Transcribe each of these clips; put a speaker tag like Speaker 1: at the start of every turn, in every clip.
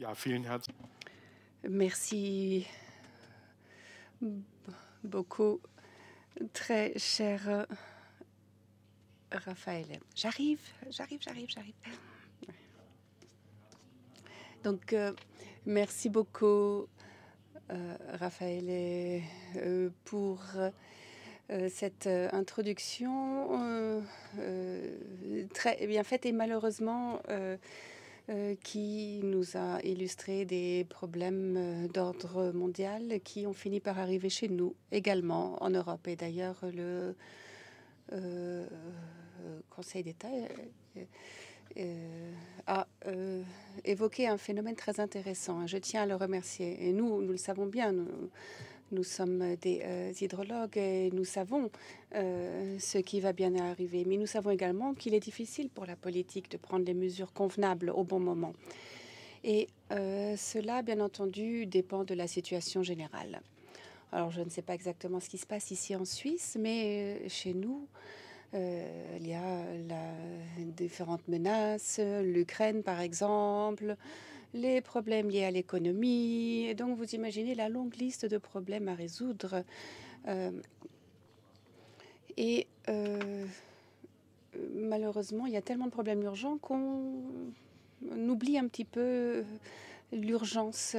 Speaker 1: Ja, vielen herzlichen
Speaker 2: Merci beaucoup, très cher Raphaël. J'arrive. Donc, merci beaucoup, Raphaël, pour cette introduction très bien faite et malheureusement qui nous a illustré des problèmes d'ordre mondial qui ont fini par arriver chez nous également en Europe. Et d'ailleurs, le Conseil d'État a évoqué un phénomène très intéressant. Je tiens à le remercier. Et nous le savons bien, nous sommes des hydrologues et nous savons ce qui va bien arriver. Mais nous savons également qu'il est difficile pour la politique de prendre les mesures convenables au bon moment. Et cela, bien entendu, dépend de la situation générale. Alors, je ne sais pas exactement ce qui se passe ici en Suisse, mais chez nous, il y a différentes menaces, l'Ukraine par exemple, les problèmes liés à l'économie. Et donc, vous imaginez la longue liste de problèmes à résoudre. Malheureusement, il y a tellement de problèmes urgents qu'on oublie un petit peu l'urgence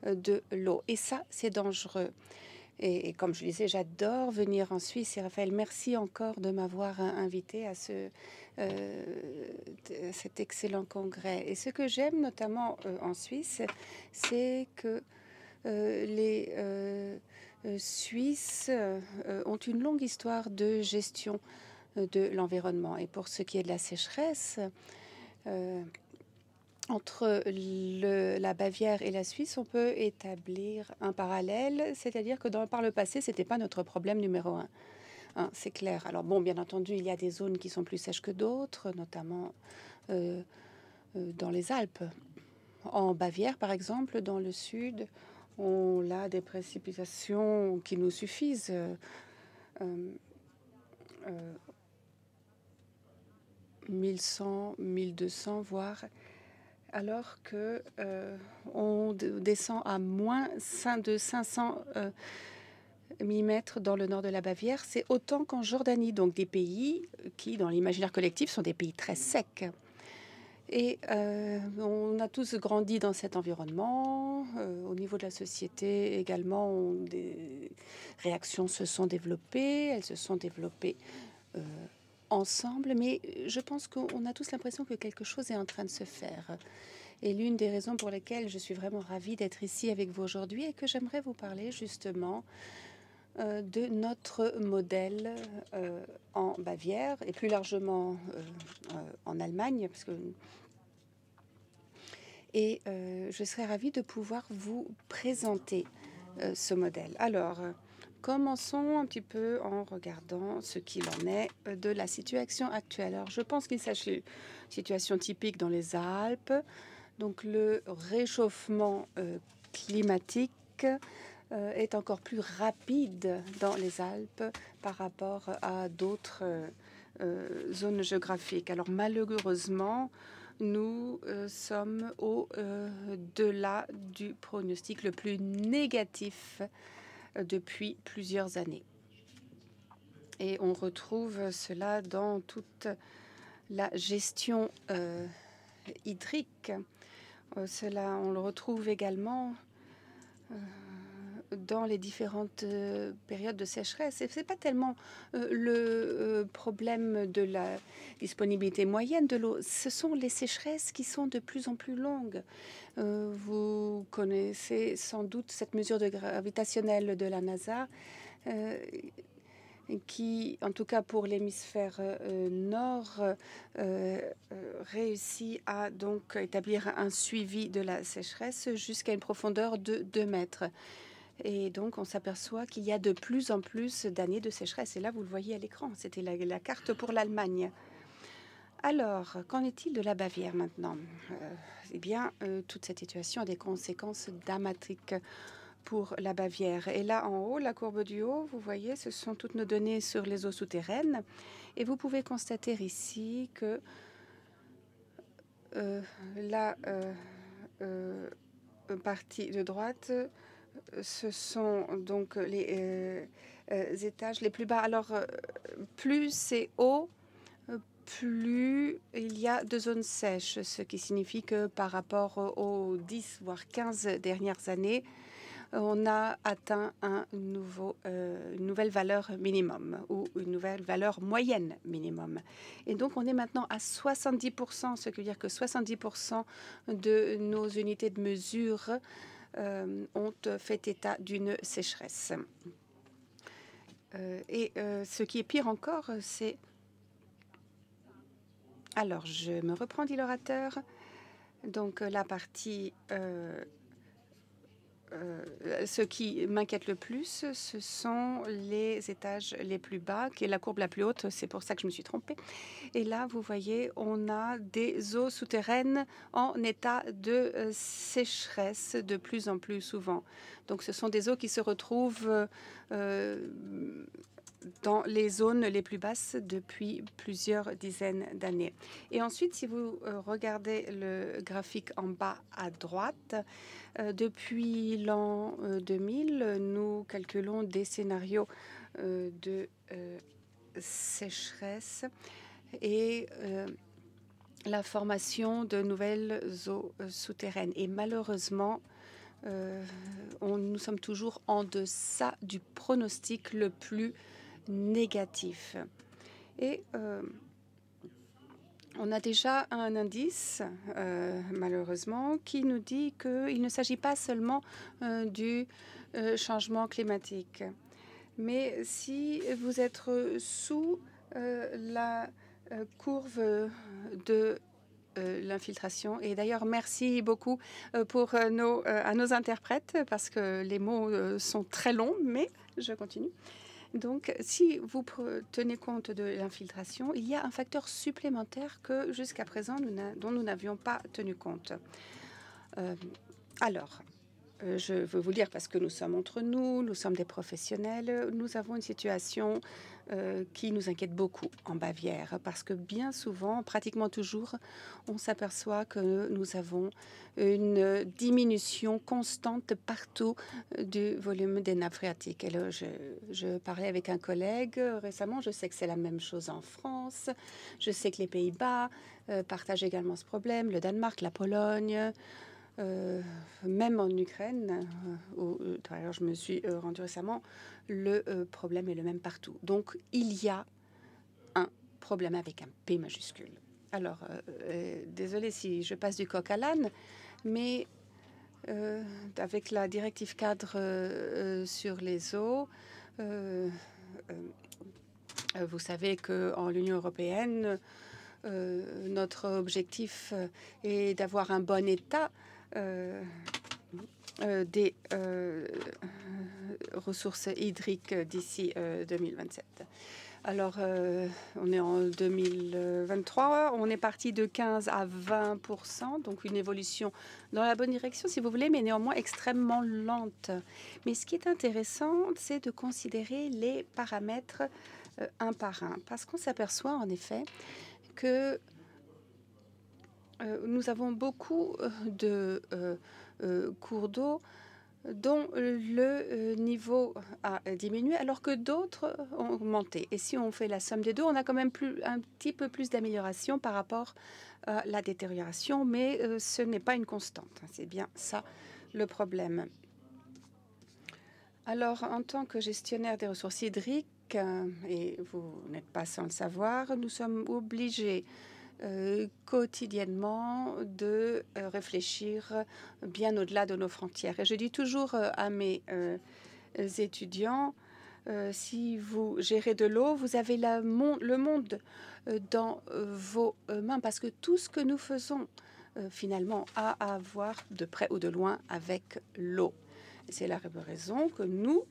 Speaker 2: de l'eau. Et ça, c'est dangereux. Et comme je le disais, j'adore venir en Suisse. Et Raphaël, merci encore de m'avoir invité à cet excellent congrès. Et ce que j'aime notamment en Suisse, c'est que les Suisses ont une longue histoire de gestion de l'environnement. Et pour ce qui est de la sécheresse, entre la Bavière et la Suisse, on peut établir un parallèle, c'est-à-dire que par le passé, ce n'était pas notre problème numéro un. C'est clair. Alors bon, bien entendu, il y a des zones qui sont plus sèches que d'autres, notamment dans les Alpes. En Bavière, par exemple, dans le sud, on a des précipitations qui nous suffisent. 1100, 1200, voire, alors que on descend à moins de 500 mm dans le nord de la Bavière. C'est autant qu'en Jordanie, donc des pays qui, dans l'imaginaire collectif, sont des pays très secs. Et on a tous grandi dans cet environnement. Au niveau de la société également, des réactions se sont développées. Elles se sont développées ensemble, mais je pense qu'on a tous l'impression que quelque chose est en train de se faire. Et l'une des raisons pour lesquelles je suis vraiment ravie d'être ici avec vous aujourd'hui est que j'aimerais vous parler justement de notre modèle en Bavière et plus largement en Allemagne, parce que je serais ravie de pouvoir vous présenter ce modèle. Alors, commençons un petit peu en regardant ce qu'il en est de la situation actuelle. Alors, je pense qu'il s'agit d'une situation typique dans les Alpes. Donc, le réchauffement climatique est encore plus rapide dans les Alpes par rapport à d'autres zones géographiques. Alors, malheureusement, nous sommes au-delà du pronostic le plus négatif depuis plusieurs années. Et on retrouve cela dans toute la gestion hydrique. Cela, on le retrouve également dans les différentes périodes de sécheresse. Et ce n'est pas tellement le problème de la disponibilité moyenne de l'eau, ce sont les sécheresses qui sont de plus en plus longues. Vous connaissez sans doute cette mesure de gravitationnelle de la NASA qui, en tout cas pour l'hémisphère nord, réussit à donc établir un suivi de la sécheresse jusqu'à une profondeur de 2 mètres. Et donc, on s'aperçoit qu'il y a de plus en plus d'années de sécheresse. Et là, vous le voyez à l'écran, c'était la carte pour l'Allemagne. Alors, qu'en est-il de la Bavière maintenant? Eh bien, toute cette situation a des conséquences dramatiques pour la Bavière. Et là, en haut, la courbe du haut, vous voyez, ce sont toutes nos données sur les eaux souterraines. Et vous pouvez constater ici que partie de droite, ce sont donc les étages les plus bas. Alors, plus c'est haut, plus il y a de zones sèches, ce qui signifie que par rapport aux 10 voire 15 dernières années, on a atteint une nouvelle valeur minimum ou une nouvelle valeur moyenne minimum. Et donc, on est maintenant à 70%, ce qui veut dire que 70% de nos unités de mesure ont fait état d'une sécheresse. Ce qui est pire encore, c'est... Alors, je me reprends, dit l'orateur. Donc, la partie... ce qui m'inquiète le plus, ce sont les étages les plus bas, qui est la courbe la plus haute. C'est pour ça que je me suis trompée. Et là, vous voyez, on a des eaux souterraines en état de sécheresse de plus en plus souvent. Donc, ce sont des eaux qui se retrouvent dans les zones les plus basses depuis plusieurs dizaines d'années. Et ensuite, si vous regardez le graphique en bas à droite, depuis l'an 2000, nous calculons des scénarios de sécheresse et la formation de nouvelles eaux souterraines. Et malheureusement, nous sommes toujours en deçà du pronostic le plus négatif. Et on a déjà un indice, malheureusement, qui nous dit qu'il ne s'agit pas seulement du changement climatique. Mais si vous êtes sous la courbe de l'infiltration. Et d'ailleurs, merci beaucoup à nos interprètes, parce que les mots sont très longs, mais je continue. Donc, si vous tenez compte de l'infiltration, il y a un facteur supplémentaire que jusqu'à présent, dont nous n'avions pas tenu compte. Je veux vous dire, parce que nous sommes entre nous, nous sommes des professionnels, nous avons une situation qui nous inquiète beaucoup en Bavière, parce que bien souvent, pratiquement toujours, on s'aperçoit que nous avons une diminution constante partout du volume des nappes phréatiques. Et là, je parlais avec un collègue récemment, je sais que c'est la même chose en France, je sais que les Pays-Bas partagent également ce problème, le Danemark, la Pologne, même en Ukraine, où d'ailleurs je me suis rendue récemment, le problème est le même partout. Donc il y a un problème avec un P majuscule. Alors, désolé si je passe du coq à l'âne, mais avec la directive cadre sur les eaux, vous savez qu'en l'Union européenne, notre objectif est d'avoir un bon état des ressources hydriques d'ici 2027. Alors, on est en 2023, on est parti de 15 à 20%, donc une évolution dans la bonne direction, si vous voulez, mais néanmoins extrêmement lente. Mais ce qui est intéressant, c'est de considérer les paramètres un par un, parce qu'on s'aperçoit en effet que nous avons beaucoup de cours d'eau dont le niveau a diminué alors que d'autres ont augmenté. Et si on fait la somme des deux, on a quand même un petit peu plus d'amélioration par rapport à la détérioration, mais ce n'est pas une constante. C'est bien ça le problème. Alors, en tant que gestionnaire des ressources hydriques, et vous n'êtes pas sans le savoir, nous sommes obligés quotidiennement de réfléchir bien au-delà de nos frontières. Et je dis toujours à mes étudiants, si vous gérez de l'eau, vous avez le monde dans vos mains, parce que tout ce que nous faisons finalement a à voir de près ou de loin avec l'eau. C'est la raison que nous,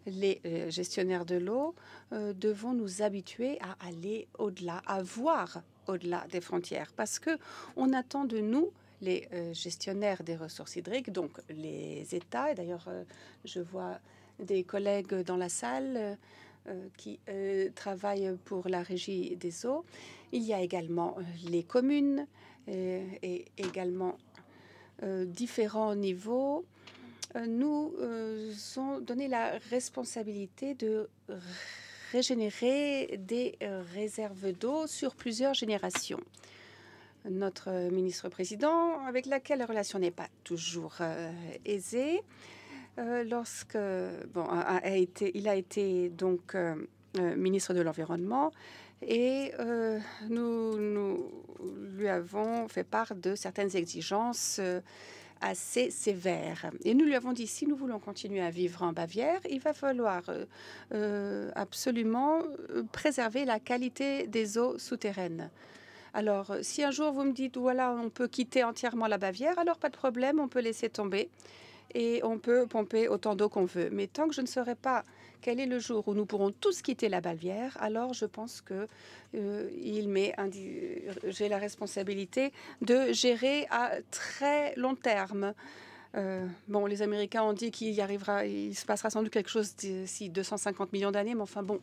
Speaker 2: les gestionnaires de l'eau, devons nous habituer à aller au-delà, à voir au-delà des frontières, parce que on attend de nous, les gestionnaires des ressources hydriques, donc les États, et d'ailleurs je vois des collègues dans la salle qui travaillent pour la régie des eaux. Il y a également les communes et également différents niveaux, nous ont donné la responsabilité de régénérer des réserves d'eau sur plusieurs générations. Notre ministre-président, avec laquelle la relation n'est pas toujours aisée, il a été donc ministre de l'Environnement et nous lui avons fait part de certaines exigences assez sévères. Et nous lui avons dit, si nous voulons continuer à vivre en Bavière, il va falloir absolument préserver la qualité des eaux souterraines. Alors, si un jour vous me dites, voilà, on peut quitter entièrement la Bavière, alors pas de problème, on peut laisser tomber et on peut pomper autant d'eau qu'on veut. Mais tant que je ne saurai pas quel est le jour où nous pourrons tous quitter la Bavière, alors je pense que j'ai la responsabilité de gérer à très long terme. Bon, les Américains ont dit qu'il se passera sans doute quelque chose d'ici 250 millions d'années, mais enfin bon,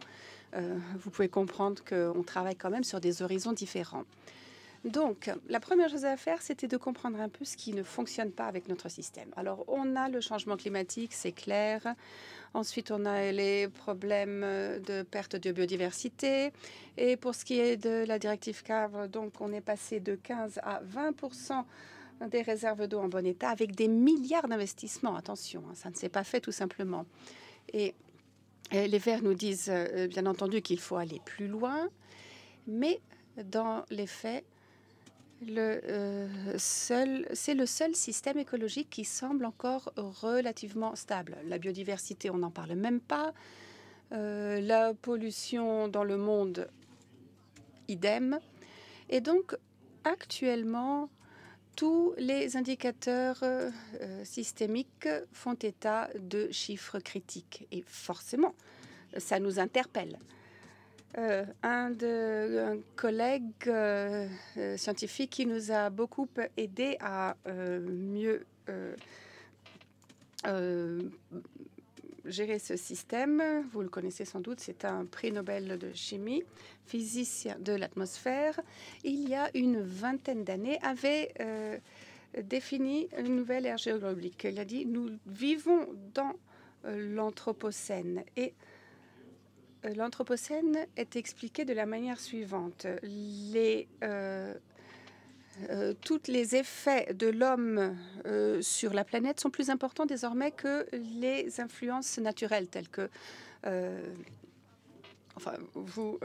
Speaker 2: vous pouvez comprendre qu'on travaille quand même sur des horizons différents. Donc, la première chose à faire, c'était de comprendre un peu ce qui ne fonctionne pas avec notre système. Alors, on a le changement climatique, c'est clair. Ensuite, on a les problèmes de perte de biodiversité. Et pour ce qui est de la directive cadre, donc, on est passé de 15 à 20% des réserves d'eau en bon état avec des milliards d'investissements. Attention, ça ne s'est pas fait tout simplement. Et les Verts nous disent, bien entendu, qu'il faut aller plus loin. Mais dans les faits, c'est le seul système écologique qui semble encore relativement stable. La biodiversité, on n'en parle même pas. La pollution dans le monde, idem. Et donc, actuellement, tous les indicateurs systémiques font état de chiffres critiques. Et forcément, ça nous interpelle. Un collègue scientifique qui nous a beaucoup aidé à mieux gérer ce système. Vous le connaissez sans doute, c'est un prix Nobel de chimie, physicien de l'atmosphère. Il y a une vingtaine d'années, avait défini une nouvelle ère géologique. Il a dit, nous vivons dans l'Anthropocène. Et l'Anthropocène est expliqué de la manière suivante. Tous les effets de l'homme sur la planète sont plus importants désormais que les influences naturelles telles que... vous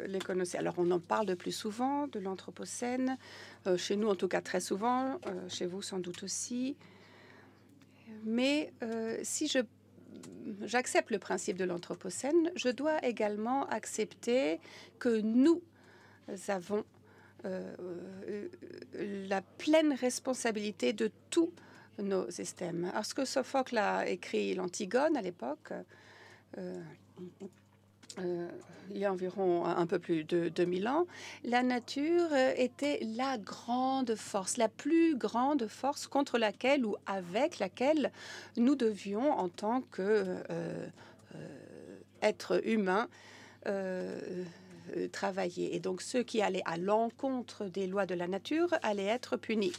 Speaker 2: les connaissez. Alors, on en parle de plus souvent, de l'Anthropocène. Chez nous, en tout cas, très souvent. Chez vous, sans doute aussi. Mais si j'accepte le principe de l'Anthropocène, je dois également accepter que nous avons la pleine responsabilité de tous nos systèmes. Alors, ce que Sophocle a écrit l'Antigone à l'époque, il y a environ un peu plus de 2000 ans, la nature était la grande force, la plus grande force contre laquelle ou avec laquelle nous devions, en tant qu'être humain, travailler. Et donc, ceux qui allaient à l'encontre des lois de la nature allaient être punis.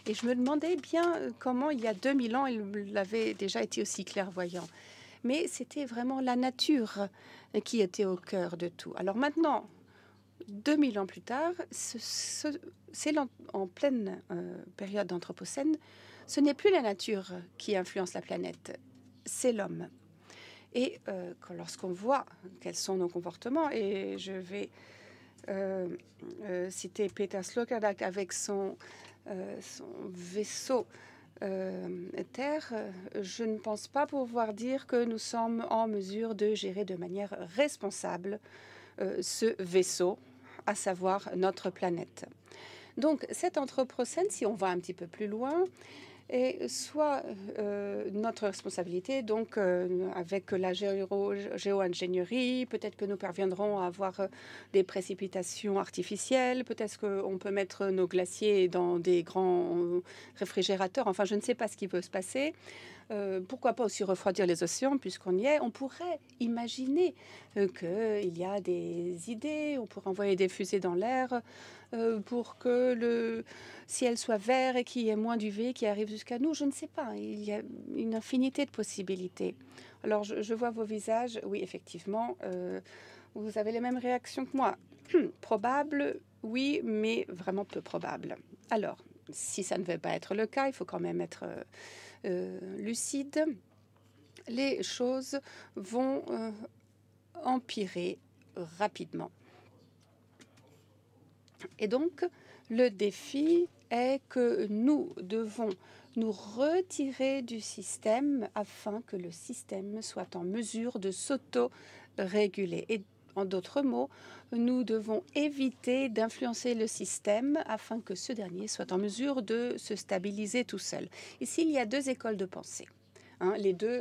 Speaker 2: Et je me demandais bien comment, il y a 2000 ans, il avait déjà été aussi clairvoyant. Mais c'était vraiment la nature qui était au cœur de tout. Alors maintenant, 2000 ans plus tard, c'est en pleine période d'Anthropocène, ce n'est plus la nature qui influence la planète, c'est l'homme. Et lorsqu'on voit quels sont nos comportements, et je vais citer Peter Sloterdijk avec son vaisseau Terre, je ne pense pas pouvoir dire que nous sommes en mesure de gérer de manière responsable ce vaisseau, à savoir notre planète. Donc cet Anthropocène, si on va un petit peu plus loin, est soit notre responsabilité, donc avec la géo-ingénierie, peut-être que nous parviendrons à avoir des précipitations artificielles, peut-être qu'on peut mettre nos glaciers dans des grands réfrigérateurs, enfin je ne sais pas ce qui peut se passer. Pourquoi pas aussi refroidir les océans puisqu'on y est? On pourrait imaginer qu'il y a des idées, on pourrait envoyer des fusées dans l'air pour que le ciel soit vert et qu'il y ait moins d'UV qui arrive jusqu'à nous. Je ne sais pas, il y a une infinité de possibilités. Alors je vois vos visages, oui effectivement, vous avez les mêmes réactions que moi. Probable, oui, mais vraiment peu probable. Alors, si ça ne veut pas être le cas, il faut quand même être lucide. Les choses vont empirer rapidement. Et donc, le défi est que nous devons nous retirer du système afin que le système soit en mesure de s'auto-réguler. Et en d'autres mots, nous devons éviter d'influencer le système afin que ce dernier soit en mesure de se stabiliser tout seul. Ici, il y a deux écoles de pensée. Hein, les deux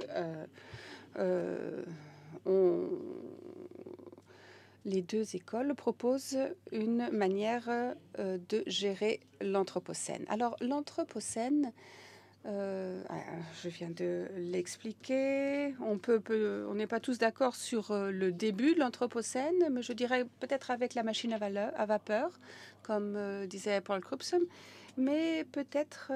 Speaker 2: les deux écoles proposent une manière de gérer l'anthropocène. Alors, l'anthropocène, je viens de l'expliquer. On n'est pas tous d'accord sur le début de l'anthropocène, mais je dirais peut-être avec la machine à vapeur, comme disait Paul Crutzen, mais peut-être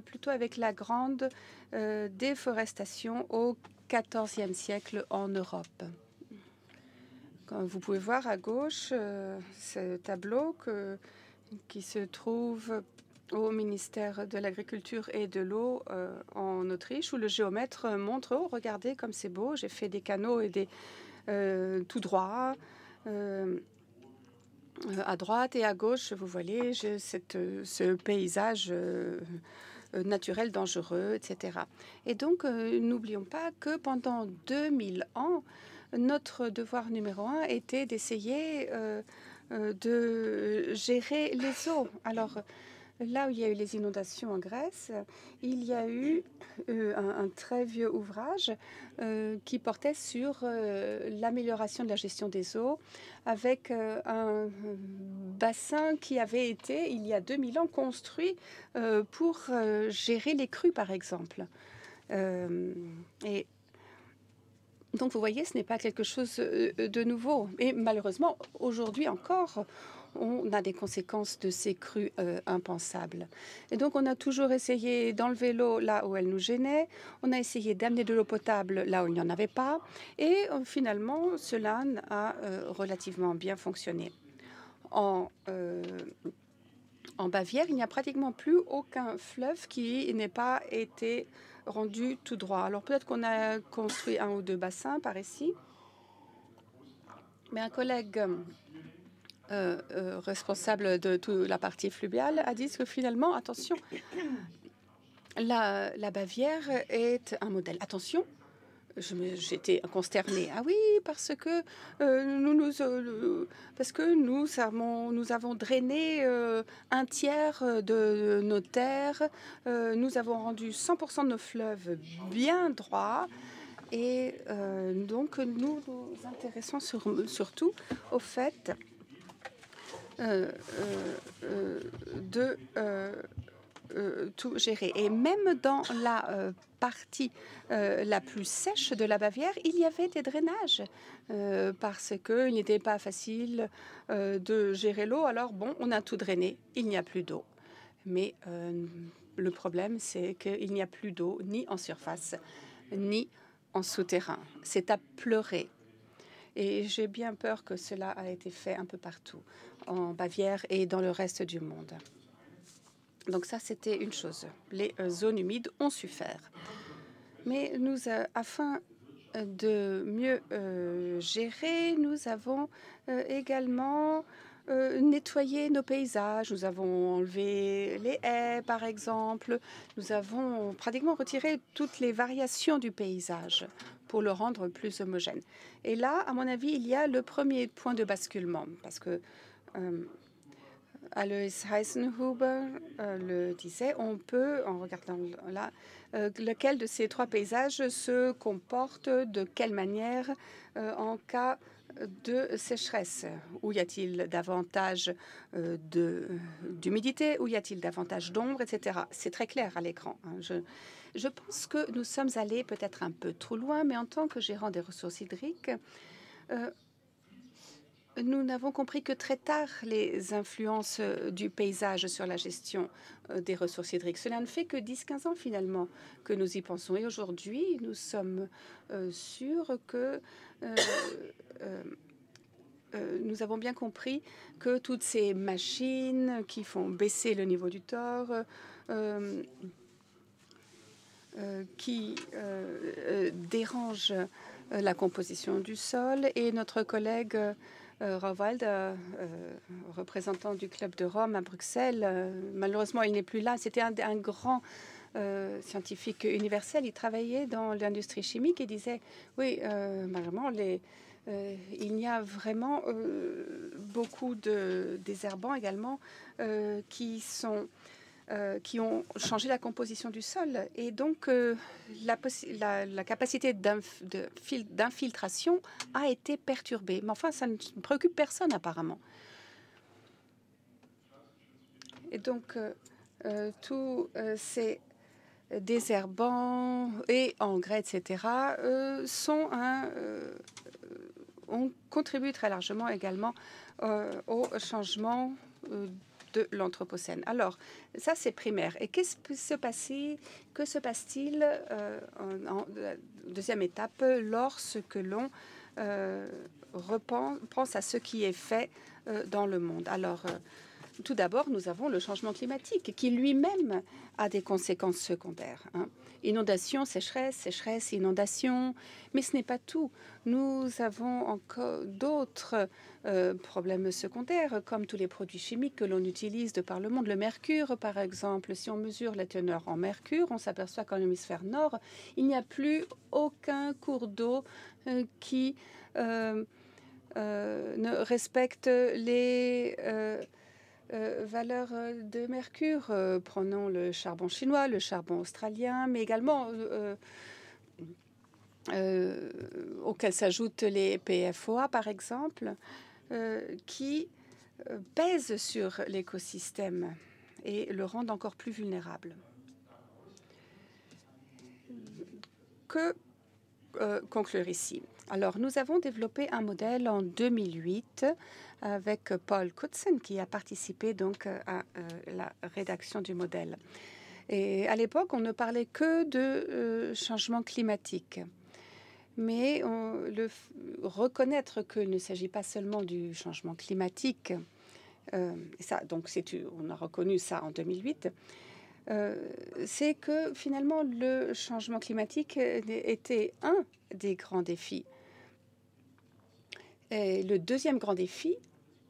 Speaker 2: plutôt avec la grande déforestation au XIVe siècle en Europe. Comme vous pouvez voir à gauche ce tableau qui se trouve au ministère de l'Agriculture et de l'Eau en Autriche, où le géomètre montre, oh, regardez comme c'est beau, j'ai fait des canaux et des tout droits. À droite et à gauche, vous voyez ce paysage naturel dangereux, etc. Et donc, n'oublions pas que pendant 2000 ans, notre devoir numéro un était d'essayer de gérer les eaux. Alors, là où il y a eu les inondations en Grèce, il y a eu un très vieux ouvrage qui portait sur l'amélioration de la gestion des eaux avec un bassin qui avait été, il y a 2000 ans, construit pour gérer les crues, par exemple. Et donc, vous voyez, ce n'est pas quelque chose de nouveau. Et malheureusement, aujourd'hui encore, on a des conséquences de ces crues impensables. Et donc, on a toujours essayé d'enlever l'eau là où elle nous gênait. On a essayé d'amener de l'eau potable là où il n'y en avait pas. Et finalement, cela a relativement bien fonctionné. En Bavière, il n'y a pratiquement plus aucun fleuve qui n'ait pas été rendu tout droit. Alors peut-être qu'on a construit un ou deux bassins par ici, mais un collègue responsable de toute la partie fluviale a dit que finalement, attention, la Bavière est un modèle. Attention, j'étais consternée. Ah oui, parce que nous avons drainé un tiers de nos terres. Nous avons rendu 100% de nos fleuves bien droits. Et donc, nous nous intéressons surtout au fait de tout gérer. Et même dans la partie la plus sèche de la Bavière, il y avait des drainages parce qu'il n'était pas facile de gérer l'eau. Alors bon, on a tout drainé, il n'y a plus d'eau. Mais le problème, c'est qu'il n'y a plus d'eau ni en surface, ni en souterrain. C'est à pleurer. Et j'ai bien peur que cela a été fait un peu partout, en Bavière et dans le reste du monde. Donc ça, c'était une chose. Les zones humides ont su faire. Mais afin de mieux gérer, nous avons également nettoyé nos paysages. Nous avons enlevé les haies, par exemple. Nous avons pratiquement retiré toutes les variations du paysage pour le rendre plus homogène. Et là, à mon avis, il y a le premier point de basculement, parce que Alois Heisenhuber le disait, on peut, en regardant là, lequel de ces trois paysages se comporte de quelle manière en cas de sécheresse? Où y a-t-il davantage d'humidité? Où y a-t-il davantage d'ombre, etc. C'est très clair à l'écran, hein. Je pense que nous sommes allés peut-être un peu trop loin, mais en tant que gérant des ressources hydriques, nous n'avons compris que très tard les influences du paysage sur la gestion des ressources hydriques. Cela ne fait que 10-15 ans finalement que nous y pensons. Et aujourd'hui, nous sommes sûrs que nous avons bien compris que toutes ces machines qui font baisser le niveau du tort, qui dérangent la composition du sol, et notre collègue Rawald, représentant du Club de Rome à Bruxelles, malheureusement il n'est plus là, c'était un grand scientifique universel, il travaillait dans l'industrie chimique et disait, oui, vraiment, il y a vraiment beaucoup de désherbants également qui ont changé la composition du sol. Et donc, la capacité d'infiltration a été perturbée. Mais enfin, ça ne préoccupe personne apparemment. Et donc, tous ces désherbants et engrais, etc., on contribue très largement également au changement de l'Anthropocène. Alors, ça, c'est primaire. Et que se passe-t-il en deuxième étape lorsque l'on pense à ce qui est fait dans le monde? Alors, tout d'abord, nous avons le changement climatique qui lui-même a des conséquences secondaires, hein. Inondations, sécheresse, sécheresse, inondations, mais ce n'est pas tout. Nous avons encore d'autres problèmes secondaires, comme tous les produits chimiques que l'on utilise de par le monde. Le mercure, par exemple, si on mesure la teneur en mercure, on s'aperçoit qu'en hémisphère nord, il n'y a plus aucun cours d'eau qui ne respecte les valeurs de mercure. Prenons le charbon chinois, le charbon australien, mais également auxquels s'ajoutent les PFOA, par exemple, qui pèsent sur l'écosystème et le rendent encore plus vulnérable. Que conclure ici? Alors, nous avons développé un modèle en 2008 avec Paul Crutzen, qui a participé donc à la rédaction du modèle. Et à l'époque, on ne parlait que de changement climatique. Mais reconnaître qu'il ne s'agit pas seulement du changement climatique, on a reconnu ça en 2008, c'est que finalement le changement climatique était un des grands défis. Et le deuxième grand défi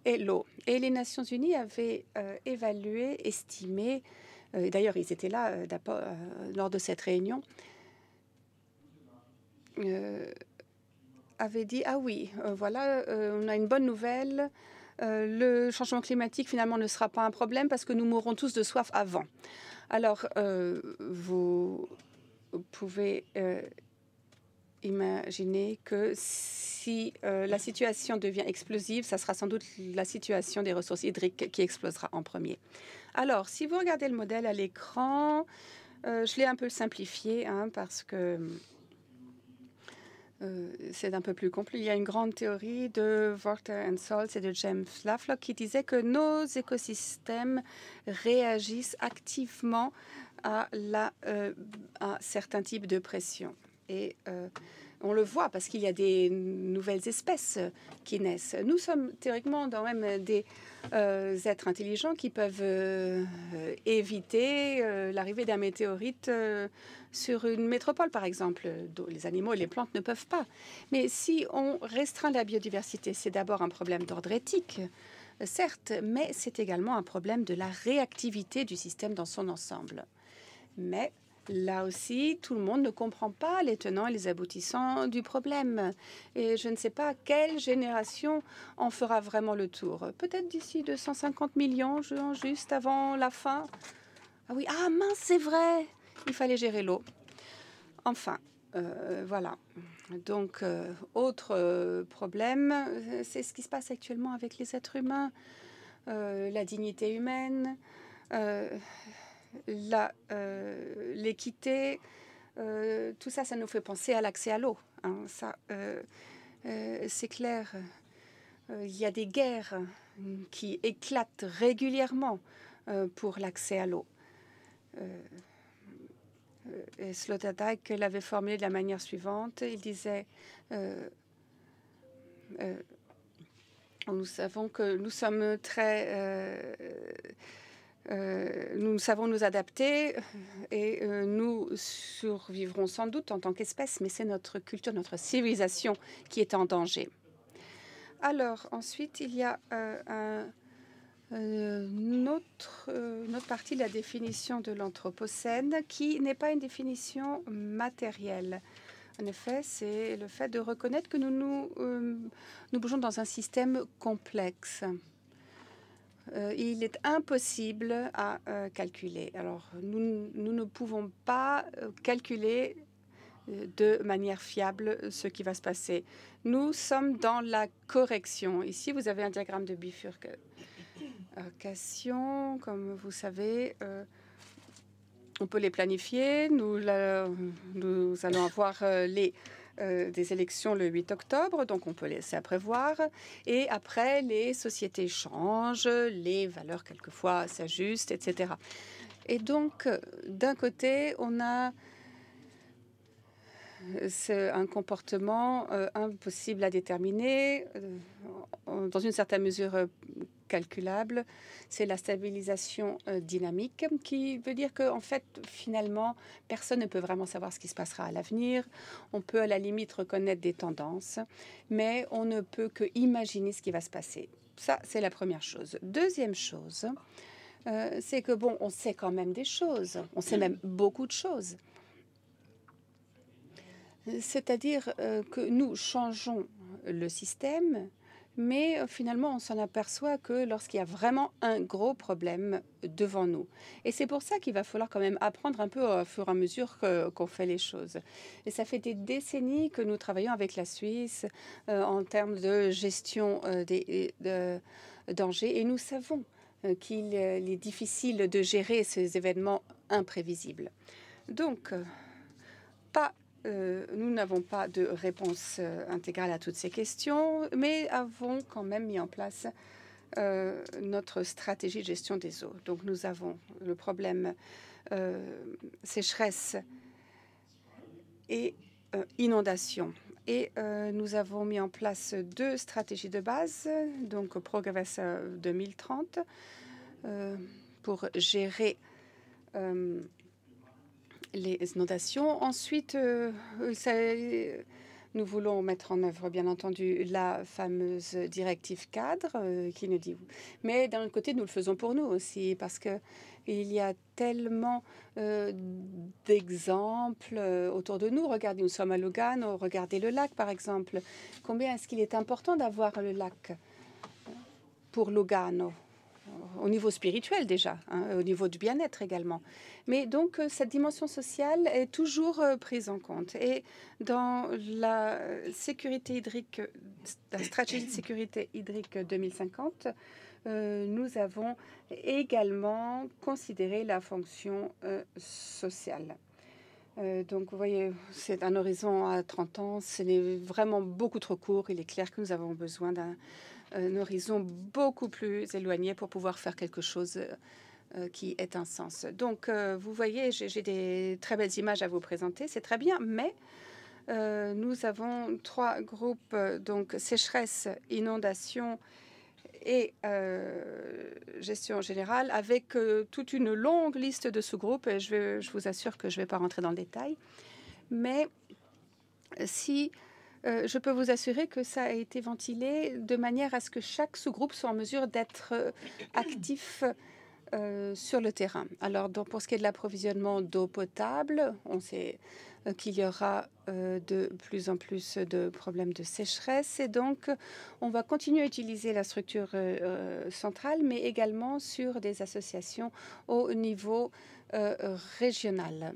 Speaker 2: est l'eau. Et les Nations Unies avaient estimé, d'ailleurs ils étaient là lors de cette réunion, avait dit, ah oui, voilà, on a une bonne nouvelle, le changement climatique finalement ne sera pas un problème parce que nous mourrons tous de soif avant. Alors, vous pouvez imaginer que si la situation devient explosive, ça sera sans doute la situation des ressources hydriques qui explosera en premier. Alors, si vous regardez le modèle à l'écran, je l'ai un peu simplifié parce que c'est un peu plus complet. Il y a une grande théorie de Wachter and Salz et de James Lovelock qui disait que nos écosystèmes réagissent activement à certains types de pression. Et on le voit parce qu'il y a des nouvelles espèces qui naissent. Nous sommes théoriquement quand même des êtres intelligents qui peuvent éviter l'arrivée d'un météorite sur une métropole, par exemple. Les animaux et les plantes ne peuvent pas. Mais si on restreint la biodiversité, c'est d'abord un problème d'ordre éthique, certes, mais c'est également un problème de la réactivité du système dans son ensemble. Mais là aussi, tout le monde ne comprend pas les tenants et les aboutissants du problème. Et je ne sais pas quelle génération en fera vraiment le tour. Peut-être d'ici 250 millions, juste avant la fin. Ah oui, ah mince, c'est vrai, il fallait gérer l'eau. Enfin, voilà. Donc, autre problème, c'est ce qui se passe actuellement avec les êtres humains, la dignité humaine, l'équité, tout ça, ça nous fait penser à l'accès à l'eau, hein. Ça, c'est clair. Il y a des guerres qui éclatent régulièrement pour l'accès à l'eau. Sloterdijk l'avait formulé de la manière suivante. Il disait nous savons que nous sommes nous savons nous adapter et nous survivrons sans doute en tant qu'espèce, mais c'est notre culture, notre civilisation qui est en danger. Alors, ensuite, il y a une autre partie de la définition de l'Anthropocène qui n'est pas une définition matérielle. En effet, c'est le fait de reconnaître que nous bougeons dans un système complexe. Il est impossible à calculer. Alors, nous ne pouvons pas calculer de manière fiable ce qui va se passer. Nous sommes dans la correction. Ici, vous avez un diagramme de bifurcation. Comme vous savez, on peut les planifier. Nous allons avoir des élections le 8 octobre, donc on peut laisser à prévoir. Et après, les sociétés changent, les valeurs quelquefois s'ajustent, etc. Et donc, d'un côté, on a un comportement impossible à déterminer, dans une certaine mesure calculable. C'est la stabilisation dynamique, qui veut dire qu'en fait, finalement, personne ne peut vraiment savoir ce qui se passera à l'avenir. On peut à la limite reconnaître des tendances, mais on ne peut que imaginer ce qui va se passer. Ça, c'est la première chose. Deuxième chose, c'est que bon, on sait quand même des choses. On sait même beaucoup de choses. C'est-à-dire que nous changeons le système, mais finalement, on s'en aperçoit que lorsqu'il y a vraiment un gros problème devant nous. Et c'est pour ça qu'il va falloir quand même apprendre un peu au fur et à mesure qu'on fait les choses. Et ça fait des décennies que nous travaillons avec la Suisse en termes de gestion des dangers. Et nous savons qu'il est difficile de gérer ces événements imprévisibles. Donc, nous n'avons pas de réponse intégrale à toutes ces questions, mais avons quand même mis en place notre stratégie de gestion des eaux. Donc nous avons le problème sécheresse et inondation. Et nous avons mis en place 2 stratégies de base, donc Progress 2030, pour gérer les inondations. Ensuite, nous voulons mettre en œuvre, bien entendu, la fameuse directive cadre qui nous dit... Mais d'un autre côté, nous le faisons pour nous aussi, parce qu'il y a tellement d'exemples autour de nous. Regardez, nous sommes à Lugano, regardez le lac, par exemple. Combien est-ce qu'il est important d'avoir le lac pour Lugano ? Au niveau spirituel déjà, hein, au niveau du bien-être également. Mais donc, cette dimension sociale est toujours prise en compte. Et dans la sécurité hydrique, la stratégie de sécurité hydrique 2050, nous avons également considéré la fonction sociale. Donc, vous voyez, c'est un horizon à 30 ans. C'est vraiment beaucoup trop court. Il est clair que nous avons besoin d'un horizon beaucoup plus éloigné pour pouvoir faire quelque chose qui ait un sens. Donc, vous voyez, j'ai des très belles images à vous présenter. C'est très bien, mais nous avons 3 groupes, donc sécheresse, inondation et gestion générale, avec toute une longue liste de sous-groupes. Et je vous assure que je ne vais pas rentrer dans le détail. Mais si... je peux vous assurer que ça a été ventilé de manière à ce que chaque sous-groupe soit en mesure d'être actif sur le terrain. Alors, donc, pour ce qui est de l'approvisionnement d'eau potable, on sait qu'il y aura de plus en plus de problèmes de sécheresse. Et donc, on va continuer à utiliser la structure centrale, mais également sur des associations au niveau régional.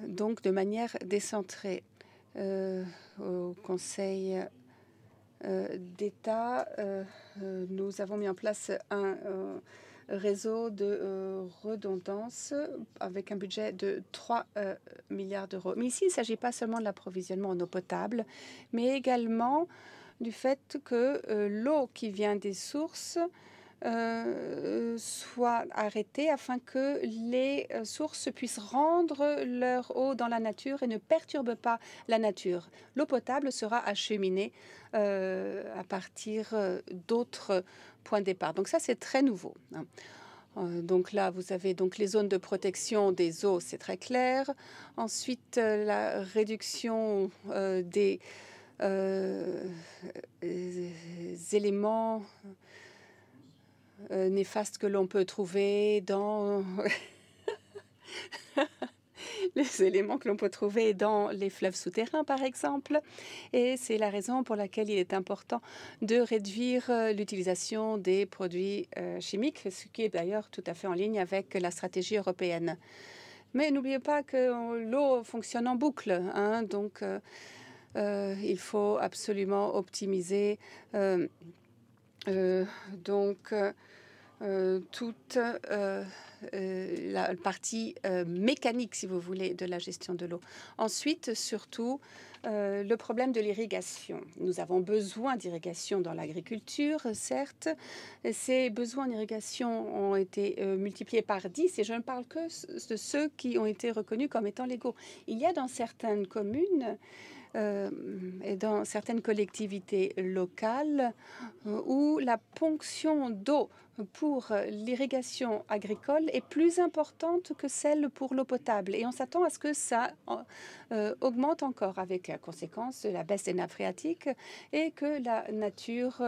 Speaker 2: Donc, de manière décentrée. au Conseil d'État, nous avons mis en place un réseau de redondance avec un budget de 3 milliards d'euros. Mais ici, il ne s'agit pas seulement de l'approvisionnement en eau potable, mais également du fait que l'eau qui vient des sources soit arrêtée afin que les sources puissent rendre leur eau dans la nature et ne perturbent pas la nature. L'eau potable sera acheminée à partir d'autres points de départ. Donc ça, c'est très nouveau, hein. Donc là, vous avez donc les zones de protection des eaux, c'est très clair. Ensuite, la réduction des éléments néfastes que l'on peut trouver dans les éléments que l'on peut trouver dans les fleuves souterrains, par exemple. Et c'est la raison pour laquelle il est important de réduire l'utilisation des produits chimiques, ce qui est d'ailleurs tout à fait en ligne avec la stratégie européenne. Mais n'oubliez pas que l'eau fonctionne en boucle, hein, donc il faut absolument optimiser toute la partie mécanique, si vous voulez, de la gestion de l'eau. Ensuite, surtout, le problème de l'irrigation. Nous avons besoin d'irrigation dans l'agriculture, certes. Ces besoins d'irrigation ont été multipliés par 10 et je ne parle que de ceux qui ont été reconnus comme étant légaux. Il y a dans certaines communes et dans certaines collectivités locales où la ponction d'eau pour l'irrigation agricole est plus importante que celle pour l'eau potable. Et on s'attend à ce que ça augmente encore avec la conséquence de la baisse des nappes phréatiques et que la nature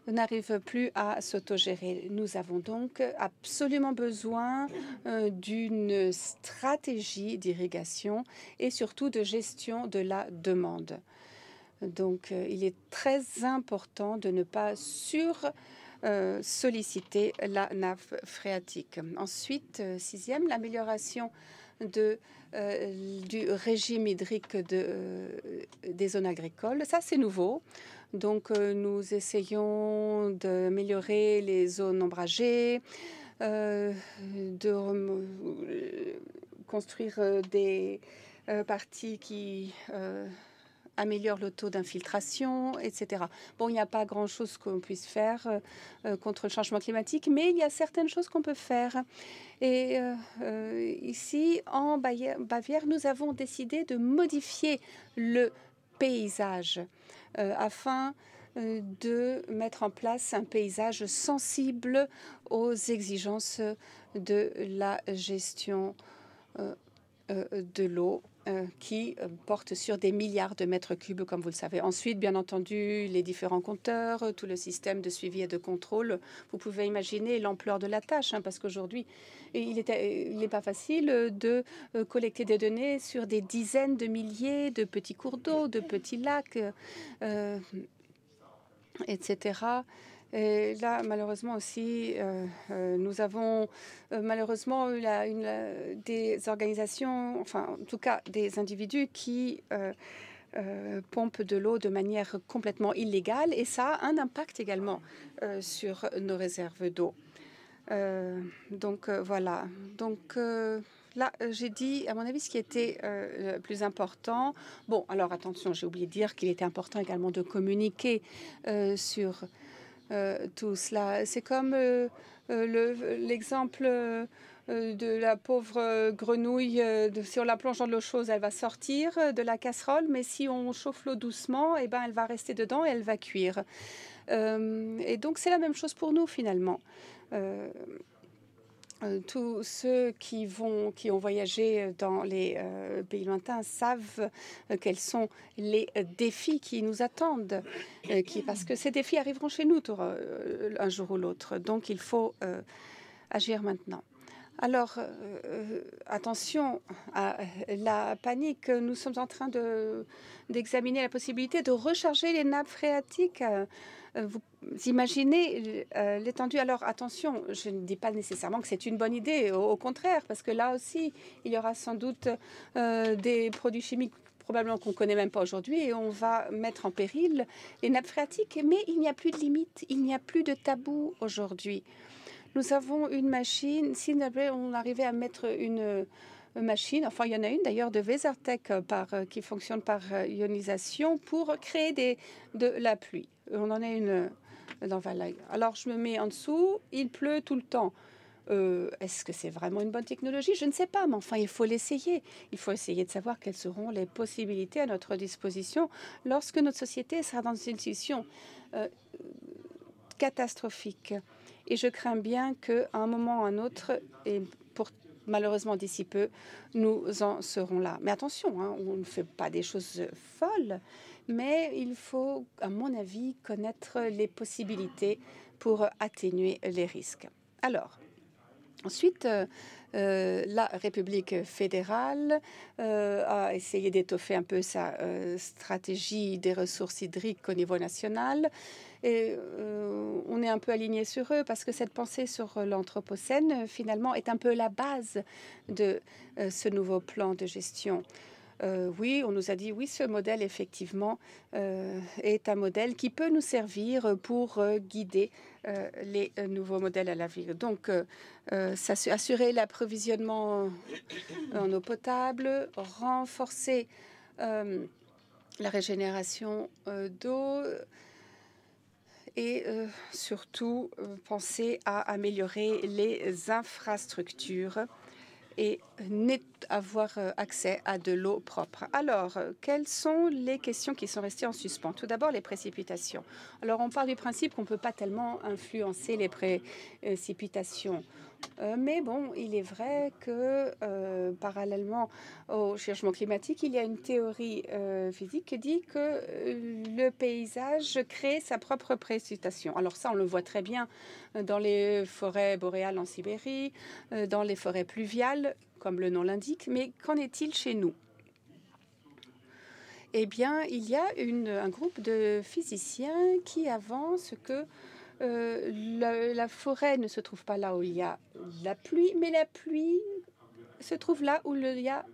Speaker 2: n'arrive plus à s'autogérer. Nous avons donc absolument besoin d'une stratégie d'irrigation et surtout de gestion de la demande. Donc, il est très important de ne pas solliciter la nappe phréatique. Ensuite, sixième, l'amélioration du régime hydrique des zones agricoles. Ça, c'est nouveau. Donc, nous essayons d'améliorer les zones ombragées, de construire des parties qui améliore le taux d'infiltration, etc. Bon, il n'y a pas grand-chose qu'on puisse faire contre le changement climatique, mais il y a certaines choses qu'on peut faire. Et ici, en Bavière, nous avons décidé de modifier le paysage afin de mettre en place un paysage sensible aux exigences de la gestion de l'eau qui porte sur des milliards de mètres cubes, comme vous le savez. Ensuite, bien entendu, les différents compteurs, tout le système de suivi et de contrôle. Vous pouvez imaginer l'ampleur de la tâche, hein, parce qu'aujourd'hui, il n'est pas facile de collecter des données sur des dizaines de milliers de petits cours d'eau, de petits lacs, etc. Et là, malheureusement aussi, nous avons malheureusement des organisations, enfin, en tout cas, des individus qui pompent de l'eau de manière complètement illégale. Et ça a un impact également sur nos réserves d'eau. Voilà. Donc, là, j'ai dit, à mon avis, ce qui était le plus important. Bon, alors attention, j'ai oublié de dire qu'il était important également de communiquer sur tout cela. C'est comme l'exemple de la pauvre grenouille. Si on la plonge dans de l'eau chaude, elle va sortir de la casserole, mais si on chauffe l'eau doucement, eh ben, elle va rester dedans et elle va cuire. Et donc, c'est la même chose pour nous, finalement. Tous ceux qui ont voyagé dans les pays lointains savent quels sont les défis qui nous attendent, parce que ces défis arriveront chez nous un jour ou l'autre. Donc, il faut agir maintenant. Alors, attention à la panique. Nous sommes en train d'examiner la possibilité de recharger les nappes phréatiques. Vous imaginez l'étendue. Alors, attention, je ne dis pas nécessairement que c'est une bonne idée, au contraire, parce que là aussi, il y aura sans doute des produits chimiques probablement qu'on ne connaît même pas aujourd'hui, et on va mettre en péril les nappes phréatiques. Mais il n'y a plus de limite, il n'y a plus de tabou aujourd'hui. Nous avons une machine, si on arrivait à mettre une machine, enfin il y en a une d'ailleurs de Wesertech qui fonctionne par ionisation pour créer de la pluie. On en a une dans Valais. Alors je me mets en dessous, il pleut tout le temps. Est-ce que c'est vraiment une bonne technologie? Je ne sais pas, mais enfin, il faut l'essayer. Il faut essayer de savoir quelles seront les possibilités à notre disposition lorsque notre société sera dans une situation catastrophique. Et je crains bien qu'à un moment ou à un autre, et malheureusement d'ici peu, nous en serons là. Mais attention, hein, on ne fait pas des choses folles, mais il faut, à mon avis, connaître les possibilités pour atténuer les risques. Alors, ensuite, la République fédérale a essayé d'étoffer un peu sa stratégie des ressources hydriques au niveau national. Et on est un peu aligné sur eux parce que cette pensée sur l'Anthropocène, finalement, est un peu la base de ce nouveau plan de gestion. Oui, on nous a dit, oui, ce modèle, effectivement, est un modèle qui peut nous servir pour guider les nouveaux modèles à l'avenir. Donc, assurer l'approvisionnement en eau potable, renforcer la régénération d'eau et surtout penser à améliorer les infrastructures et avoir accès à de l'eau propre. Alors, quelles sont les questions qui sont restées en suspens? Tout d'abord, les précipitations. Alors, on part du principe qu'on ne peut pas tellement influencer les précipitations. Mais bon, il est vrai que parallèlement au changement climatique, il y a une théorie physique qui dit que le paysage crée sa propre précipitation. Alors ça, on le voit très bien dans les forêts boréales en Sibérie, dans les forêts pluviales, comme le nom l'indique. Mais qu'en est-il chez nous? Eh bien, il y a un groupe de physiciens qui avance que la forêt ne se trouve pas là où il y a la pluie, mais la pluie se trouve là où il y a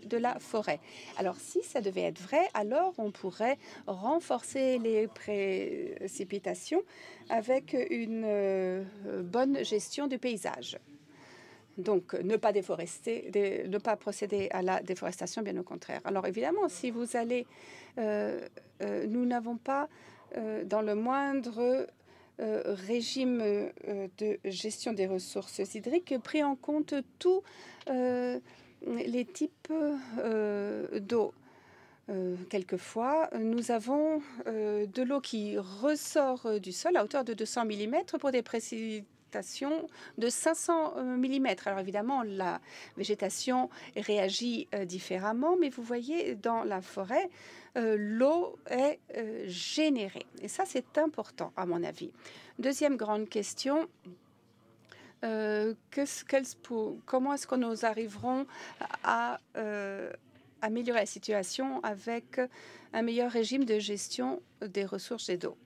Speaker 2: de la forêt. Alors, si ça devait être vrai, alors on pourrait renforcer les précipitations avec une bonne gestion du paysage. Donc, ne pas déforester, ne pas procéder à la déforestation, bien au contraire. Alors, évidemment, si vous allez... nous n'avons pas dans le moindre régime de gestion des ressources hydriques pris en compte tous les types d'eau. Quelquefois, nous avons de l'eau qui ressort du sol à hauteur de 200 mm pour des précipitations de 500 mm. Alors évidemment, la végétation réagit différemment, mais vous voyez, dans la forêt, l'eau est générée. Et ça, c'est important, à mon avis. Deuxième grande question. Comment est-ce que nous arriverons à améliorer la situation avec un meilleur régime de gestion des ressources et d'eau?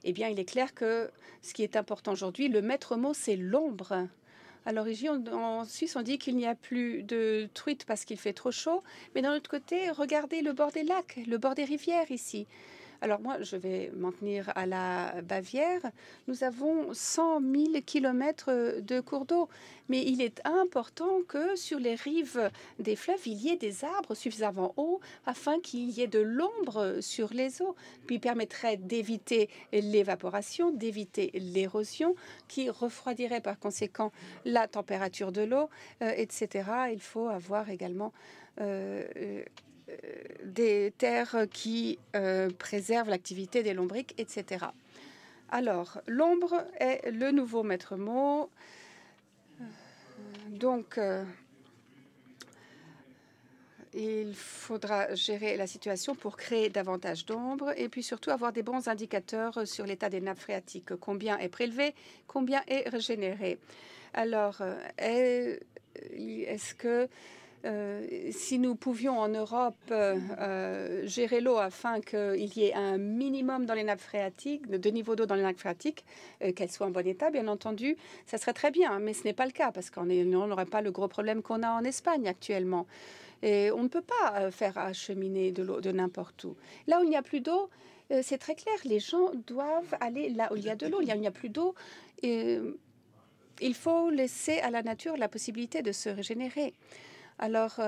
Speaker 2: Eh bien, il est clair que ce qui est important aujourd'hui, le maître mot, c'est l'ombre. À l'origine, en Suisse, on dit qu'il n'y a plus de truites parce qu'il fait trop chaud. Mais d'un autre côté, regardez le bord des lacs, le bord des rivières ici. Alors moi, je vais m'en tenir à la Bavière. Nous avons 100 000 kilomètres de cours d'eau. Mais il est important que sur les rives des fleuves, il y ait des arbres suffisamment hauts afin qu'il y ait de l'ombre sur les eaux, qui permettrait d'éviter l'évaporation, d'éviter l'érosion, qui refroidirait par conséquent la température de l'eau, etc. Il faut avoir également des terres qui préservent l'activité des lombrics, etc. Alors, l'ombre est le nouveau maître mot. Donc, il faudra gérer la situation pour créer davantage d'ombre et puis surtout avoir des bons indicateurs sur l'état des nappes phréatiques. Combien est prélevé, combien est régénéré. Alors, est-ce que si nous pouvions en Europe gérer l'eau afin qu'il y ait un minimum dans les nappes phréatiques, de niveau d'eau dans les nappes phréatiques, qu'elles soient en bon état, bien entendu, ça serait très bien, mais ce n'est pas le cas parce qu'on n'aurait pas le gros problème qu'on a en Espagne actuellement. Et on ne peut pas faire acheminer de l'eau de n'importe où. Là où il n'y a plus d'eau, c'est très clair, les gens doivent aller là où il y a de l'eau. Il n'y a plus d'eau. Il faut laisser à la nature la possibilité de se régénérer. Alors,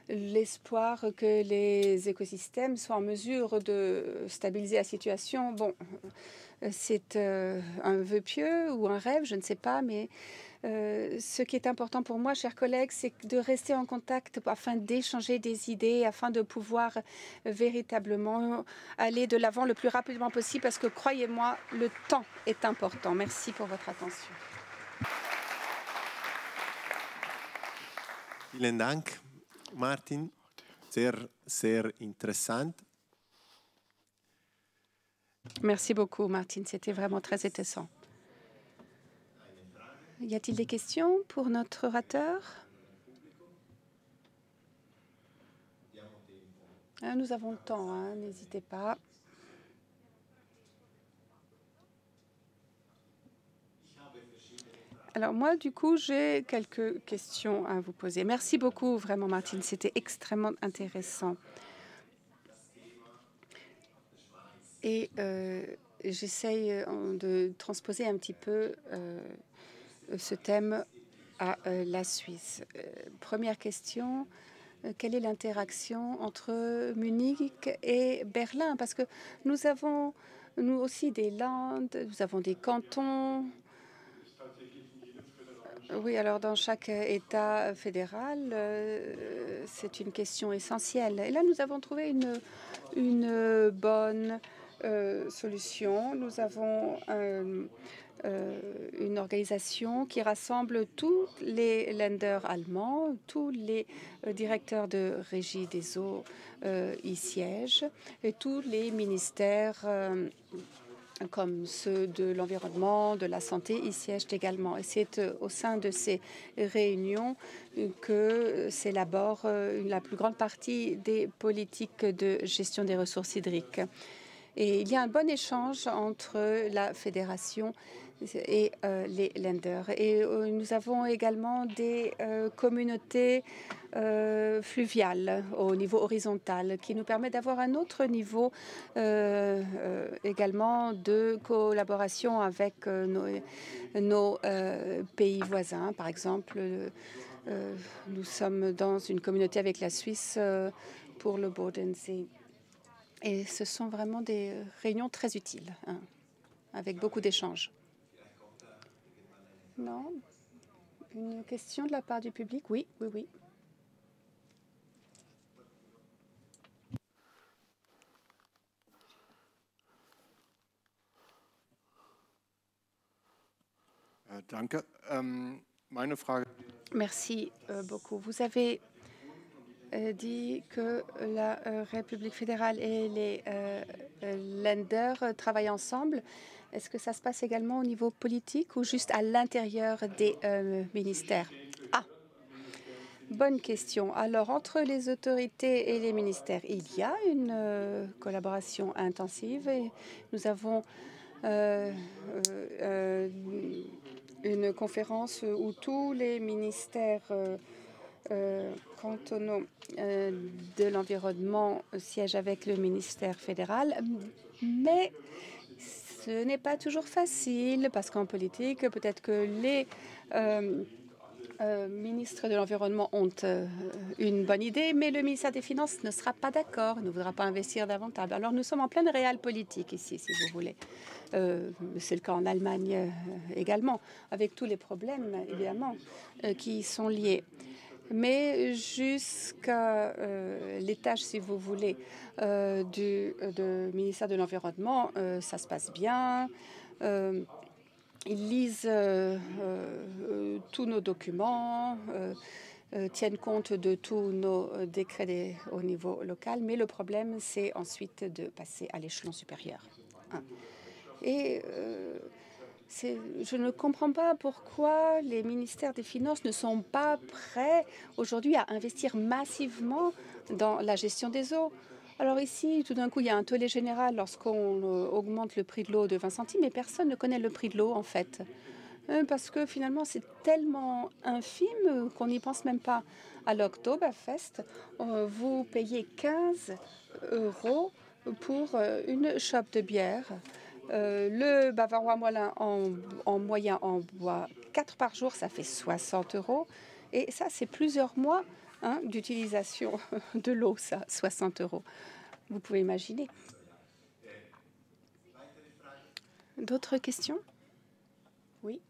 Speaker 2: l'espoir que les écosystèmes soient en mesure de stabiliser la situation, bon, c'est un vœu pieux ou un rêve, je ne sais pas, mais ce qui est important pour moi, chers collègues, c'est de rester en contact afin d'échanger des idées, afin de pouvoir véritablement aller de l'avant le plus rapidement possible, parce que croyez-moi, le temps est important. Merci pour votre attention.
Speaker 1: Vielen Dank, Martin. Sehr interessant.
Speaker 2: Merci beaucoup, Martin. C'était vraiment très intéressant. Y a-t-il des questions pour notre orateur? Nous avons le temps, hein, n'hésitez pas. Alors moi, du coup, j'ai quelques questions à vous poser. Merci beaucoup, vraiment, Martin. C'était extrêmement intéressant. Et j'essaye de transposer un petit peu ce thème à la Suisse. Première question, quelle est l'interaction entre Munich et Berlin? Parce que nous avons, nous aussi, des Landes, nous avons des cantons. Oui, alors dans chaque État fédéral, c'est une question essentielle. Et là, nous avons trouvé une bonne solution. Nous avons une organisation qui rassemble tous les lenders allemands, tous les directeurs de régie des eaux y siègent, et tous les ministères comme ceux de l'environnement, de la santé, y siègent également. Et c'est au sein de ces réunions que s'élabore la plus grande partie des politiques de gestion des ressources hydriques. Et il y a un bon échange entre la fédération et les lenders. Et nous avons également des communautés fluviales au niveau horizontal qui nous permet d'avoir un autre niveau également de collaboration avec nos pays voisins. Par exemple, nous sommes dans une communauté avec la Suisse pour le Bodensee. Et ce sont vraiment des réunions très utiles, hein, avec beaucoup d'échanges. Non? Une question de la part du public? Oui, oui, oui.
Speaker 3: Danke. Meine Frage.
Speaker 2: Merci beaucoup. Vous avez dit que la République fédérale et les lenders travaillent ensemble. Est-ce que ça se passe également au niveau politique ou juste à l'intérieur des ministères? Ah, bonne question. Alors, entre les autorités et les ministères, il y a une collaboration intensive et nous avons une conférence où tous les ministères cantonaux de l'environnement siègent avec le ministère fédéral, mais ce n'est pas toujours facile parce qu'en politique, peut-être que les ministres de l'Environnement ont une bonne idée, mais le ministère des Finances ne sera pas d'accord, ne voudra pas investir davantage. Alors nous sommes en pleine réelle politique ici, si vous voulez. C'est le cas en Allemagne également, avec tous les problèmes, évidemment, qui y sont liés. Mais jusqu'à les tâches, si vous voulez, du ministère de l'Environnement, ça se passe bien. Ils lisent tous nos documents, tiennent compte de tous nos décrets au niveau local, mais le problème, c'est ensuite de passer à l'échelon supérieur. Et je ne comprends pas pourquoi les ministères des Finances ne sont pas prêts aujourd'hui à investir massivement dans la gestion des eaux. Alors ici, tout d'un coup, il y a un tollé général lorsqu'on augmente le prix de l'eau de 20 centimes, mais personne ne connaît le prix de l'eau, en fait. parce que finalement, c'est tellement infime qu'on n'y pense même pas. À l'Oktoberfest, vous payez 15 € pour une chope de bière. Le Bavarois moyen en moyen en boit 4 par jour, ça fait 60 €. Et ça, c'est plusieurs mois d'utilisation de l'eau, ça, 60 €. Vous pouvez imaginer. D'autres questions? Oui.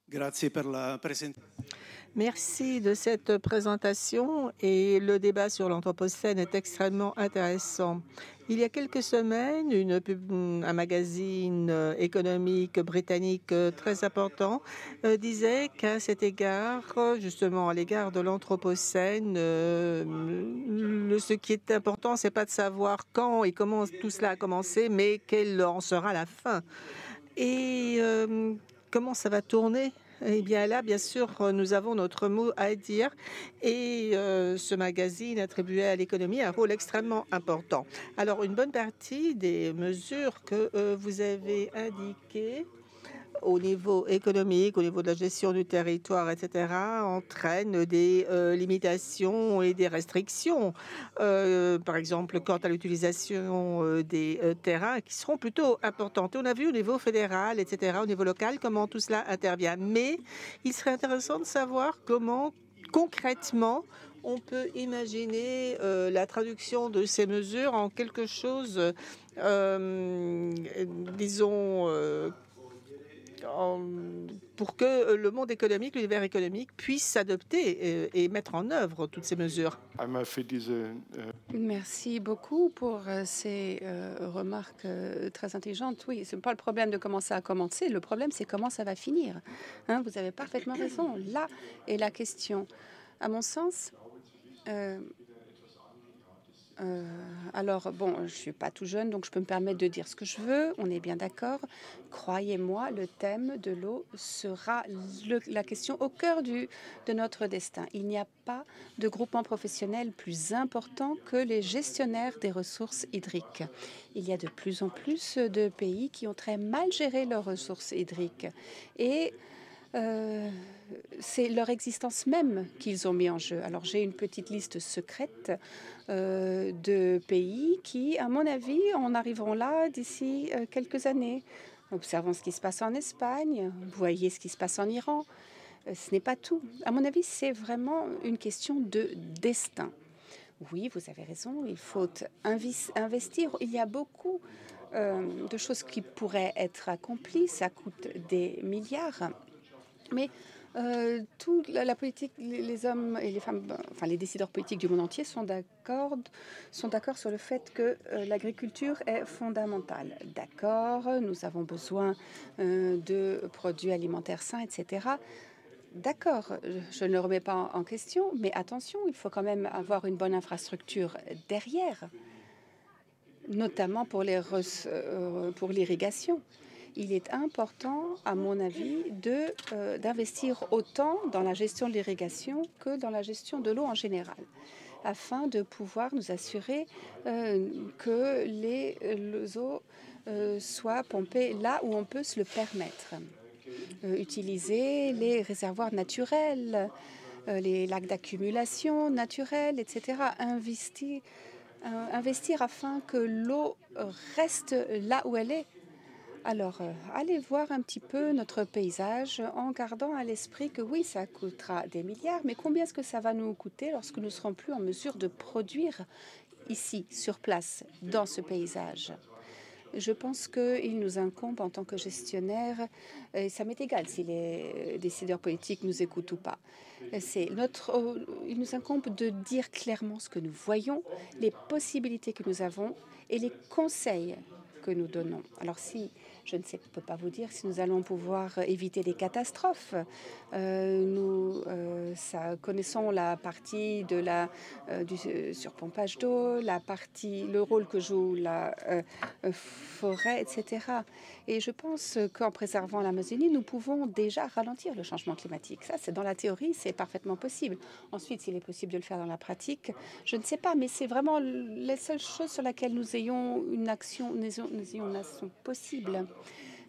Speaker 4: Grazie per la presentazione.
Speaker 5: Merci de cette présentation et le débat sur l'Anthropocène est extrêmement intéressant. Il y a quelques semaines, un magazine économique britannique très important disait qu'à cet égard, justement à l'égard de l'Anthropocène, ce qui est important, c'est pas de savoir quand et comment tout cela a commencé, mais quelle en sera la fin. Et comment ça va tourner? Eh bien là, bien sûr, nous avons notre mot à dire et ce magazine attribué à l'économie a un rôle extrêmement important. Alors, une bonne partie des mesures que vous avez indiquées au niveau économique, au niveau de la gestion du territoire, etc., entraînent des limitations et des restrictions. Par exemple, quant à l'utilisation des terrains qui seront plutôt importantes. On a vu au niveau fédéral, etc., au niveau local, comment tout cela intervient. Mais il serait intéressant de savoir comment, concrètement, on peut imaginer la traduction de ces mesures en quelque chose, disons, pour que le monde économique, l'univers économique puisse s'adopter et mettre en œuvre toutes ces mesures.
Speaker 2: Merci beaucoup pour ces remarques très intelligentes. Oui, ce n'est pas le problème de comment ça a commencé, le problème c'est comment ça va finir. Vous avez parfaitement raison. Là est la question. À mon sens, alors, bon, je ne suis pas tout jeune, donc je peux me permettre de dire ce que je veux. On est bien d'accord. Croyez-moi, le thème de l'eau sera la question au cœur de notre destin. Il n'y a pas de groupement professionnel plus important que les gestionnaires des ressources hydriques. Il y a de plus en plus de pays qui ont très mal géré leurs ressources hydriques. Et c'est leur existence même qu'ils ont mis en jeu. Alors j'ai une petite liste secrète de pays qui, à mon avis, en arriveront là d'ici quelques années. Observons ce qui se passe en Espagne, voyez ce qui se passe en Iran. Ce n'est pas tout. À mon avis, c'est vraiment une question de destin. Oui, vous avez raison, il faut investir. Il y a beaucoup de choses qui pourraient être accomplies. Ça coûte des milliards. Mais toute la politique, les hommes et les femmes, enfin les décideurs politiques du monde entier sont d'accord sur le fait que l'agriculture est fondamentale. D'accord, nous avons besoin de produits alimentaires sains, etc. D'accord, je ne le remets pas en question, mais attention, il faut quand même avoir une bonne infrastructure derrière, notamment pour l'irrigation. Il est important, à mon avis, d'investir autant dans la gestion de l'irrigation que dans la gestion de l'eau en général, afin de pouvoir nous assurer que les eaux soient pompées là où on peut se le permettre. Utiliser les réservoirs naturels, les lacs d'accumulation naturels, etc. Investir afin que l'eau reste là où elle est. Alors, allez voir un petit peu notre paysage en gardant à l'esprit que oui, ça coûtera des milliards, mais combien est-ce que ça va nous coûter lorsque nous ne serons plus en mesure de produire ici, sur place, dans ce paysage? Je pense qu'il nous incombe en tant que gestionnaire, et ça m'est égal si les décideurs politiques nous écoutent ou pas. Il nous incombe de dire clairement ce que nous voyons, les possibilités que nous avons et les conseils que nous donnons. Alors si je ne peux pas vous dire si nous allons pouvoir éviter des catastrophes. Nous Connaissons la partie de du surpompage d'eau, le rôle que joue la forêt, etc. Et je pense qu'en préservant l'Amazonie, nous pouvons déjà ralentir le changement climatique. Ça, c'est dans la théorie, c'est parfaitement possible. Ensuite, s'il est possible de le faire dans la pratique, je ne sais pas, mais c'est vraiment la seule chose sur laquelle nous ayons une action possible.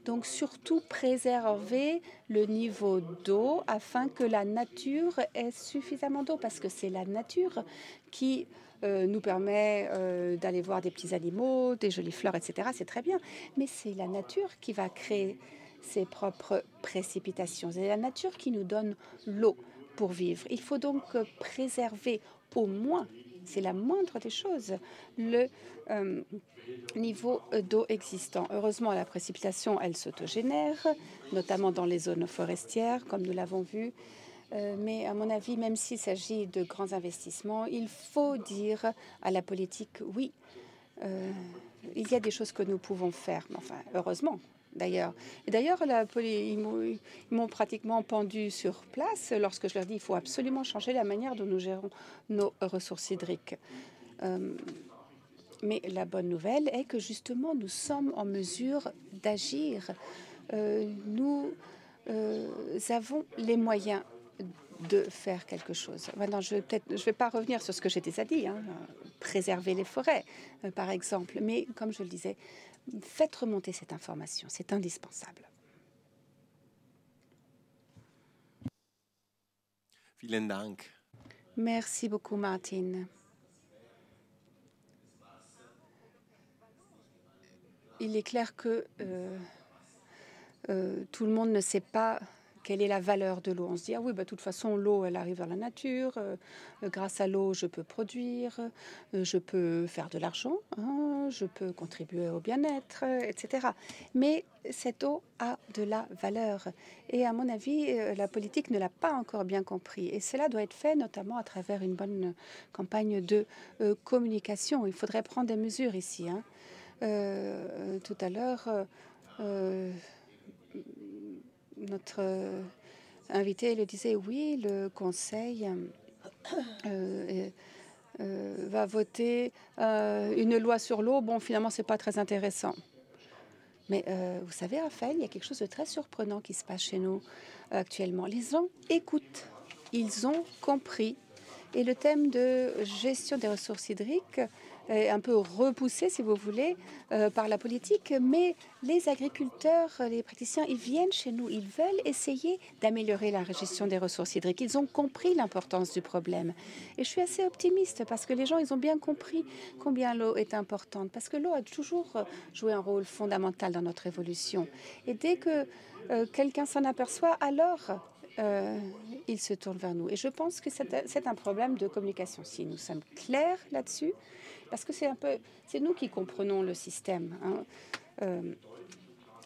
Speaker 2: Donc, surtout préserver le niveau d'eau afin que la nature ait suffisamment d'eau, parce que c'est la nature qui nous permet d'aller voir des petits animaux, des jolies fleurs, etc. C'est très bien, mais c'est la nature qui va créer ses propres précipitations. C'est la nature qui nous donne l'eau pour vivre. Il faut donc préserver au moins, c'est la moindre des choses, le niveau d'eau existant. Heureusement, la précipitation, elle s'autogénère, notamment dans les zones forestières, comme nous l'avons vu. Mais à mon avis, même s'il s'agit de grands investissements, il faut dire à la politique, oui, il y a des choses que nous pouvons faire. Enfin, heureusement, d'ailleurs. D'ailleurs, ils m'ont pratiquement pendu sur place lorsque je leur dis qu'il faut absolument changer la manière dont nous gérons nos ressources hydriques. Mais la bonne nouvelle est que justement, nous sommes en mesure d'agir. Nous avons les moyens de faire quelque chose. Maintenant, je ne vais pas revenir sur ce que j'ai déjà dit, préserver les forêts, par exemple. Mais comme je le disais, faites remonter cette information, c'est indispensable.
Speaker 1: Vielen Dank.
Speaker 2: Merci beaucoup, Martin. Il est clair que tout le monde ne sait pas quelle est la valeur de l'eau. On se dit, ah oui, bah, de toute façon, l'eau, elle arrive dans la nature. Grâce à l'eau, je peux produire, je peux faire de l'argent, je peux contribuer au bien-être, etc. Mais cette eau a de la valeur. Et à mon avis, la politique ne l'a pas encore bien compris. Et cela doit être fait notamment à travers une bonne campagne de communication. Il faudrait prendre des mesures ici. Tout à l'heure, notre invité le disait, oui, le Conseil va voter une loi sur l'eau. Bon, finalement, ce n'est pas très intéressant. Mais vous savez, Raphaël, il y a quelque chose de très surprenant qui se passe chez nous actuellement. Les gens écoutent, ils ont compris. Et le thème de gestion des ressources hydriques est un peu repoussé, si vous voulez, par la politique. Mais les agriculteurs, les praticiens, ils viennent chez nous. Ils veulent essayer d'améliorer la gestion des ressources hydriques. Ils ont compris l'importance du problème. Et je suis assez optimiste parce que les gens, ils ont bien compris combien l'eau est importante. Parce que l'eau a toujours joué un rôle fondamental dans notre évolution. Et dès que quelqu'un s'en aperçoit, alors il se tourne vers nous. Et je pense que c'est un problème de communication. Si nous sommes clairs là-dessus, parce que c'est nous qui comprenons le système.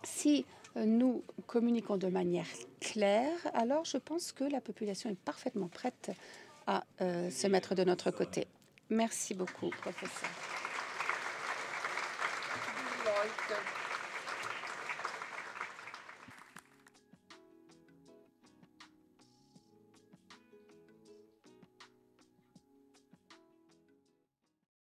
Speaker 2: Si nous communiquons de manière claire, alors je pense que la population est parfaitement prête à se mettre de notre côté. Merci beaucoup, professeur.